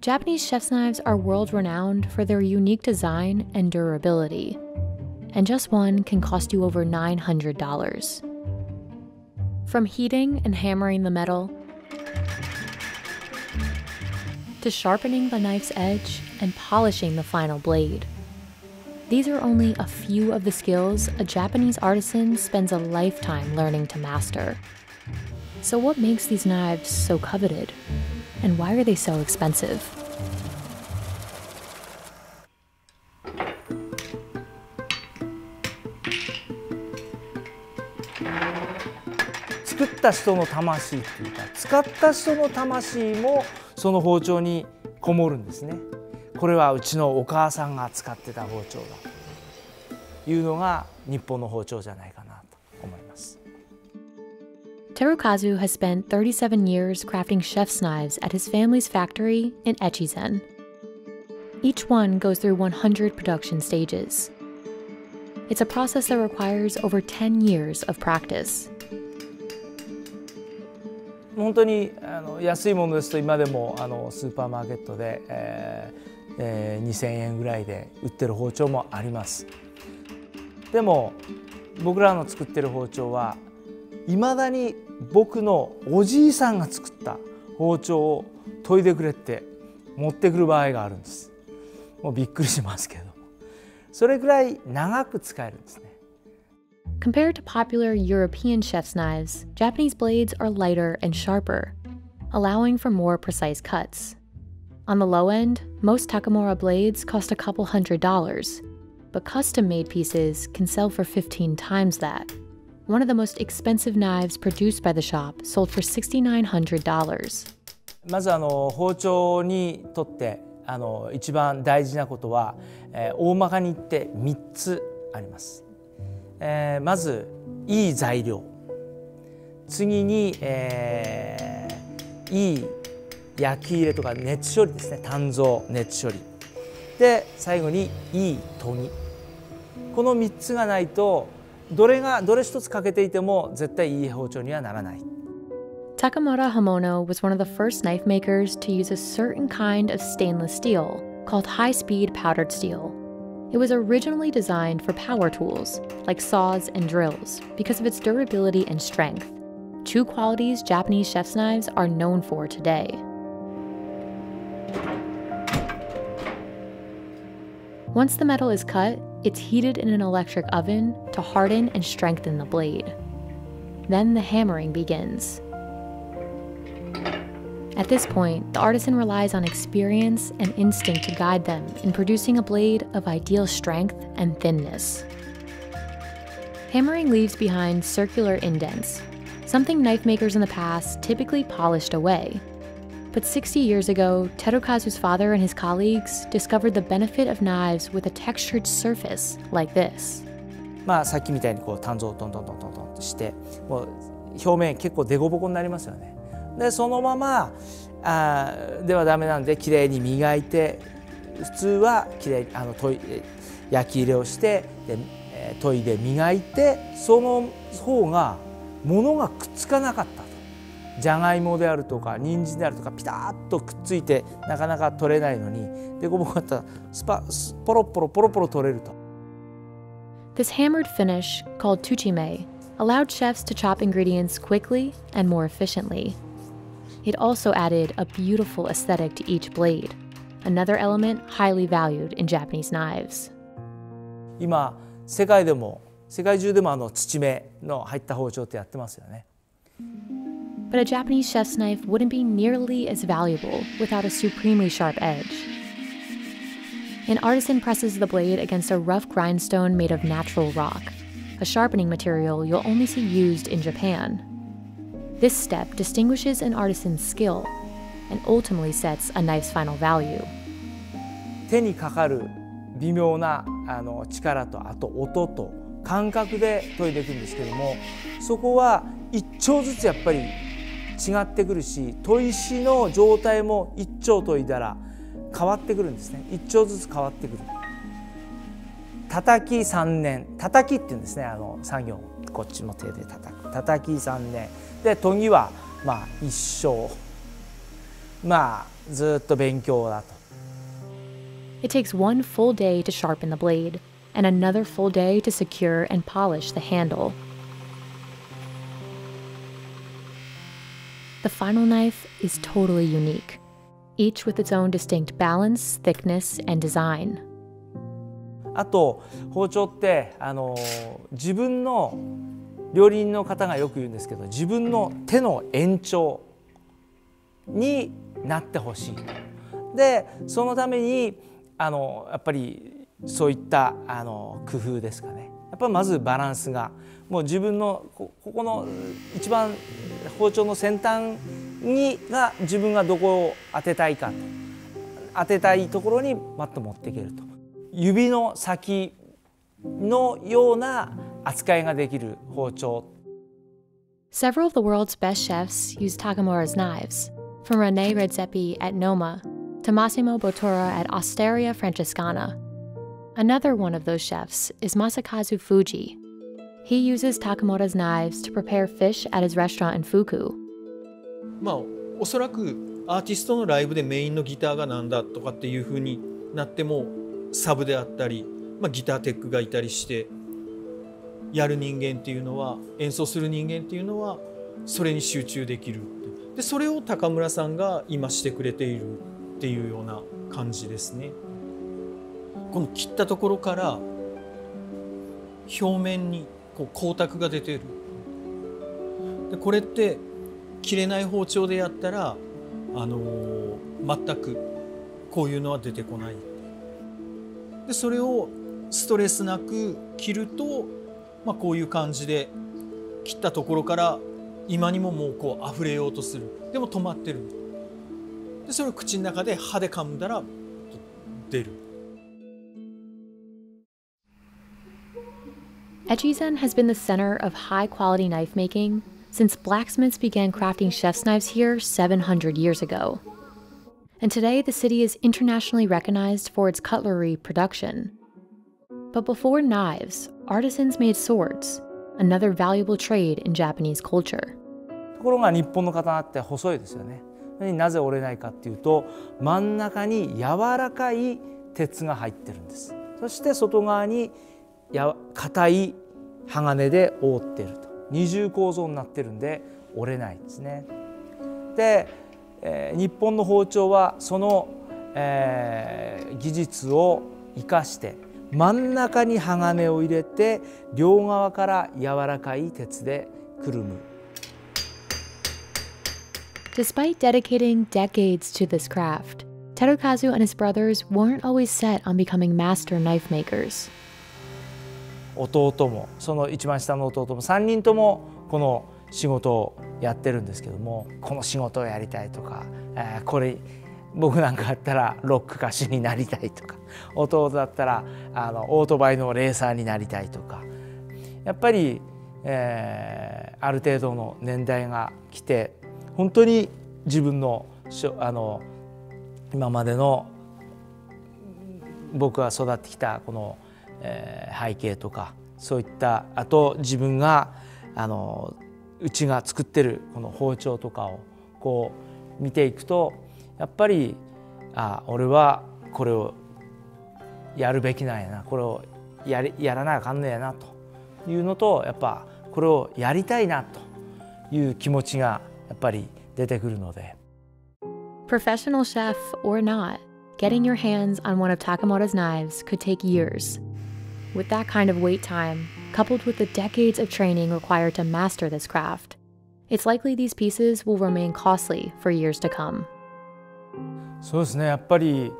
Japanese chef's knives are world-renowned for their unique design and durability, and just one can cost you over $900. From heating and hammering the metal, to sharpening the knife's edge and polishing the final blade. These are only a few of the skills a Japanese artisan spends a lifetime learning to master. So what makes these knives so coveted? And why are they so expensive?作った人の魂っていうか、使った人の魂もその包丁にこもるんですね。これはうちのお母さんが使ってた包丁だというのが日本の包丁じゃないかなと思います。Terukazu has spent 37 years crafting chef's knives at his family's factory in Echizen. Each one goes through 100 production stages. It's a process that requires over 10 years of practice. 本当に安いものですと今でもスーパーマーケットで、2000円ぐらいで売ってる包丁もあります。でも僕らの作ってる包丁はいまだに僕のおじいさんが作った包丁を研いでくれって持ってくる場合があるんです。もうびっくりしますけど、それぐらい長く使えるんですね。Compared to popular European chef's knives, Japanese blades are lighter and sharper, allowing for more precise cuts. On the low end, most Takamura blades cost a couple $100s, but custom-made pieces can sell for 15 times that. One of the most expensive knives produced by the shop sold for $6,900. まず包丁にとって一番大事なことは、大まかに言って3つあります。まずいい材料、次に、いい焼き入れとか熱処理ですね、鍛造熱処理で、最後にいい研ぎ。この3つがないとどれ一つ欠けていても絶対いい包丁にはならない。Takamura Hamono was one of the first knife makers to use a certain kind of stainless steel called high-speed powdered steel. It was originally designed for power tools, like saws and drills, because of its durability and strength, two qualities Japanese chef's knives are known for today. Once the metal is cut, it's heated in an electric oven to harden and strengthen the blade. Then the hammering begins. At this point, the artisan relies on experience and instinct to guide them in producing a blade of ideal strength and thinness. Hammering leaves behind circular indents, something knife makers in the past typically polished away. But 60 years ago, Terukazu's father and his colleagues discovered the benefit of knives with a textured surface like this. さっきみたいに鍛造をトントントントントンとして、もう表面結構デコボコになりますよね。でそのままではダメなんできれいに磨いて、普通はきれいに焼き入れをしてで、研いで磨いて、その方が物がくっつかなかったと。じゃがいもであるとか人参であるとかピタッとくっついてなかなか取れないのに、デコボコだったらポロポロポロポロ取れると。This hammered finish, called tsuchime, allowed chefs to chop ingredients quickly and more efficiently. It also added a beautiful aesthetic to each blade, another element highly valued in Japanese knives. 今世界中でも土目の入った包丁ってやってますよね。But a Japanese chef's knife wouldn't be nearly as valuable without a supremely sharp edge. An artisan presses the blade against a rough grindstone made of natural rock, a sharpening material you'll only see used in Japan. This step distinguishes an artisan's skill and ultimately sets a knife's final value. 手にかかる微妙な力と、あと音と感覚で研いでいくんですけども、そこは一丁ずつやっぱり違ってくるし、砥石の状態も一丁研いだら変わってくるんですね。一丁ずつ変わってくる。叩き3年、叩きっていうんですね、作業こっちも手で叩く、叩き3年で研ぎは一生、ずっと勉強だと。It takes one full day to sharpen the blade, and another full day to secure and polish the handle. The final knife is totally unique, each with its own distinct balance, thickness, and design. あと包丁って自分の料理人の方がよく言うんですけど、自分の手の延長になってほしい。でそのためにやっぱりそういった工夫ですかね。やっぱりまずバランスがもう自分のここの一番包丁の先端が自分がどこを当てたいかと、当てたいところにバッと持っていけると、指の先のような扱いができる包丁。Several of the world's best chefs use Takamura's knives, from René Redzepi at Noma to Massimo Bottura at Osteria Francescana. Another one of those chefs is Masakazu Fuji. He uses Takamura's knives to prepare fish at his restaurant in Fuku. おそらくアーティストのライブでメインのギターがなんだとかっていう風になっても、サブであったり、ギターテックがいたりしてやる人間っていうのは、演奏する人間っていうのはそれに集中できる。でそれを高村さんが今してくれているっていうような感じですね。この切ったところから表面に光沢が出てる。でこれって切れない包丁でやったら全くこういうのは出てこない。でそれをストレスなく切ると、こういう感じで切ったところから今にももう溢れようとする。でも止まってる。でそれを口の中で歯で噛んだら出る。Echizen has been the center of high-quality knife making since blacksmiths began crafting chef's knives here 700 years ago. And today the city is internationally recognized for its cutlery production. But before knives, artisans made swords, another valuable trade in Japanese culture. ところが日本の刀って細いですよね。なぜ折れないかっていうと、真ん中に柔らかい鉄が入ってるんです。そして外側に硬い鋼で覆っていると、二重構造になってるんで折れないんですね。で、日本の包丁はその、技術を生かして真ん中に鋼を入れて両側から柔らかい鉄でくるむ。Despite dedicating decades to this craft, Terukazu and his brothers weren't always set on becoming master knife makers. 弟もその一番下の弟も3人ともこの仕事をやってるんですけども、この仕事をやりたいとか、これ僕なんかだったらロック歌手になりたいとか、弟だったらオートバイのレーサーになりたいとか、やっぱり、ある程度の年代が来て本当に自分の今までの僕が育ってきたこの背景とか、そういったあと自分がうちが作ってるこの包丁とかをこう見ていくと、やっぱり俺はこれをやるべきなんやな、これをやらなあかんねやなというのと、やっぱこれをやりたいなという気持ちがやっぱり出てくるので。Professional chef or not, getting your hands on one of Takamura's knives could take years. With that kind of wait time, coupled with the decades of training required to master this craft, it's likely these pieces will remain costly for years to come. そうですね、やっぱり、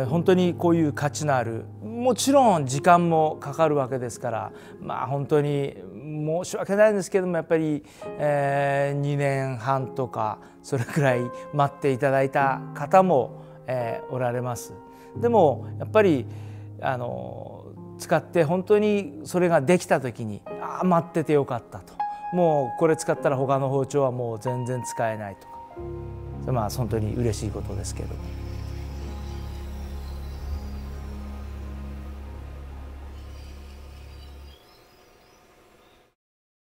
本当にこういう価値のある、もちろん時間もかかるわけですから、本当に申し訳ないんですけども、やっぱり、2年半とかそれくらい待っていただいた方も、おられます。でもやっぱり使って本当にそれができた時に待っててよかったと、もうこれ使ったら他の包丁はもう全然使えないとか、本当に嬉しいことですけど。